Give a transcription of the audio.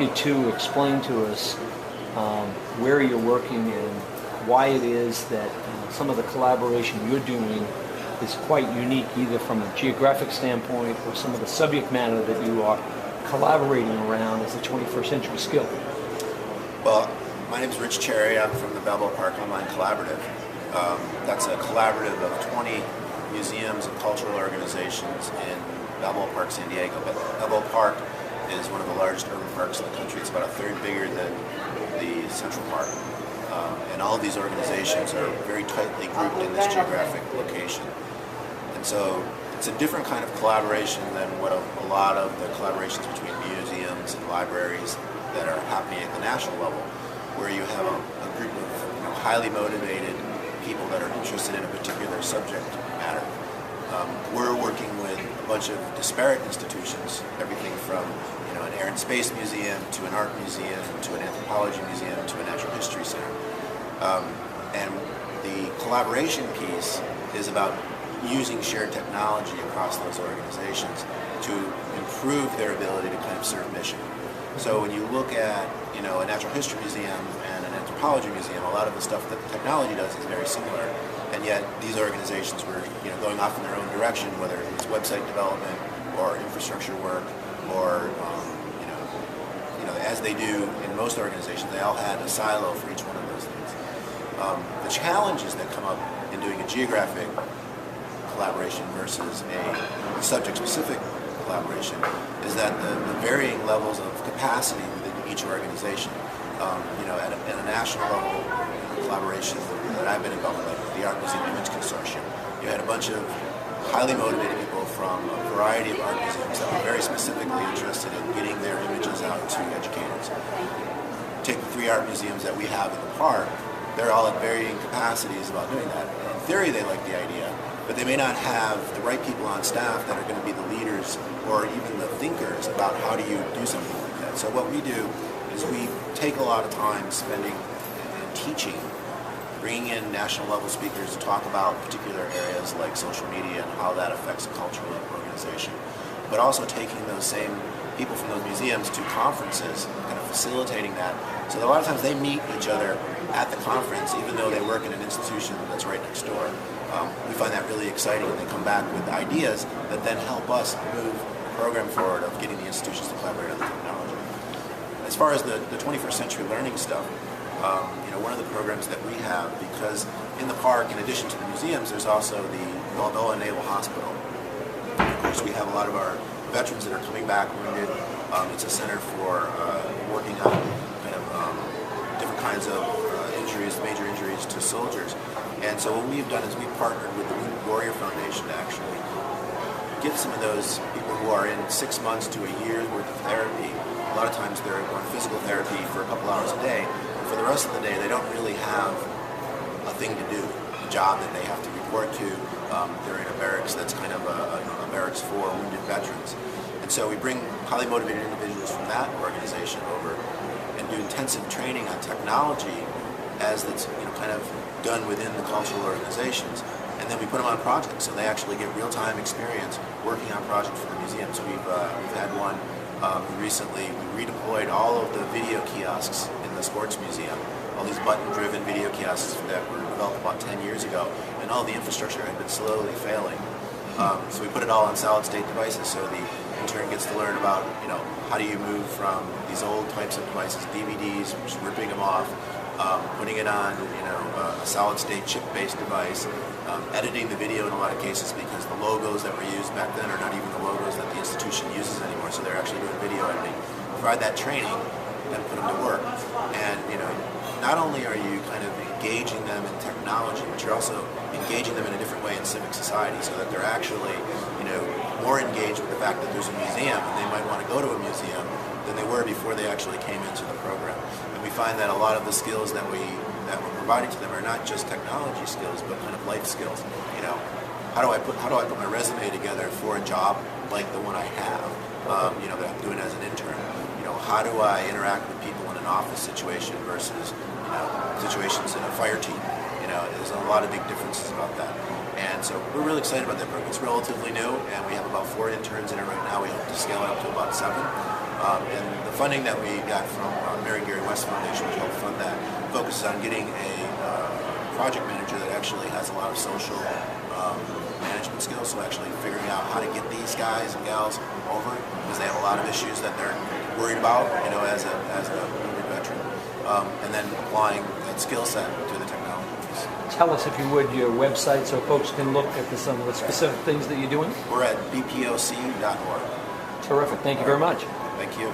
you to explain to us where you're working and why it is that some of the collaboration you're doing is quite unique, either from a geographic standpoint or some of the subject matter that you are collaborating around as a 21st century skill. Well, my name is Rich Cherry. I'm from the Balboa Park Online Collaborative. That's a collaborative of 20 museums and cultural organizations in Balboa Park, San Diego. But Balboa Park is one of the largest urban parks in the country. It's about a third bigger than the Central Park. And all of these organizations are very tightly grouped in this geographic location. And so it's a different kind of collaboration than what a lot of the collaborations between museums and libraries that are happening at the national level, where you have a group of highly motivated people that are interested in a particular subject matter. We're working with a bunch of disparate institutions, everything from an air and space museum to an art museum to an anthropology museum to a natural history center. And the collaboration piece is about using shared technology across those organizations to improve their ability to kind of serve mission. So when you look at a natural history museum and an anthropology museum, a lot of the stuff that the technology does is very similar, and yet these organizations were going off in their own direction, whether it's website development or infrastructure work or as they do in most organizations, they all had a silo for each one of those things. The challenges that come up in doing a geographic collaboration versus a subject-specific collaboration is that the varying levels of capacity within each organization. At a national level, collaboration that I've been involved with, like the Art Museum Image Consortium, you had a bunch of highly motivated people from a variety of art museums that were very specifically interested in getting their images out to educators. Take the 3 art museums that we have in the park, they're all at varying capacities about doing that. In theory, they like the idea, but they may not have the right people on staff that are going to be the leaders or even the thinkers about how do you do something like that. So what we do is we take a lot of time spending and teaching, bringing in national level speakers to talk about particular areas like social media and how that affects a cultural organization, but also taking those same people from those museums to conferences, kind of facilitating that. So that a lot of times they meet each other at the conference, even though they work in an institution that's right next door. We find that really exciting, and they come back with ideas that then help us move the program forward of getting the institutions to collaborate on the technology. As far as the 21st century learning stuff, one of the programs that we have, because in the park, in addition to the museums, there's also the Balboa Naval Hospital. And of course, we have a lot of our veterans that are coming back wounded. It's a center for working on kind of different kinds of injuries, major injuries to soldiers. And so what we've done is we've partnered with the Wounded Warrior Foundation to actually get some of those people who are in 6 months to a year's worth of therapy. A lot of times they're on physical therapy for a couple hours a day. For the rest of the day, they don't really have a thing to do, a job that they have to report to. They're in a barracks that's kind of a barracks for wounded veterans. And so we bring highly motivated individuals from that organization over and do intensive training on technology as that's kind of done within the cultural organizations. And then we put them on projects, so they actually get real-time experience working on projects for the museums. We've had one recently. We redeployed all of the video kiosks in the sports museum, all these button-driven video kiosks that were developed about 10 years ago, and all the infrastructure had been slowly failing. So we put it all on solid-state devices, so the intern gets to learn about, how do you move from these old types of devices, DVDs, just ripping them off, putting it on, a solid-state chip-based device, editing the video in a lot of cases because the logos that were used back then are not even the logos that the institution uses anymore, so they're actually doing video editing. Provide that training and put them to work. And, not only are you kind of engaging them in technology, but you're also engaging them in a different way in civic society so that they're actually, more engaged with the fact that there's a museum and they might want to go to a museum than they were before they actually came into the program. And we find that a lot of the skills that we're providing to them are not just technology skills, but kind of life skills. How do I put my resume together for a job like the one I have, that I'm doing as an intern? How do I interact with people in an office situation versus, situations in a fire team? There's a lot of big differences about that. And so we're really excited about that program. It's relatively new, and we have about 4 interns in it right now. We hope to scale it up to about 7. And the funding that we got from Mary Gary West Foundation, which helped fund that, focuses on getting a project manager that actually has a lot of social management skills, so actually figuring out how to get these guys and gals over, because they have a lot of issues that they're worried about, as a wounded veteran, and then applying that skill set to the technologies. Tell us, if you would, your website so folks can look at some of the specific things that you're doing. We're at bpoc.org. Terrific. Thank you very much. Thank you.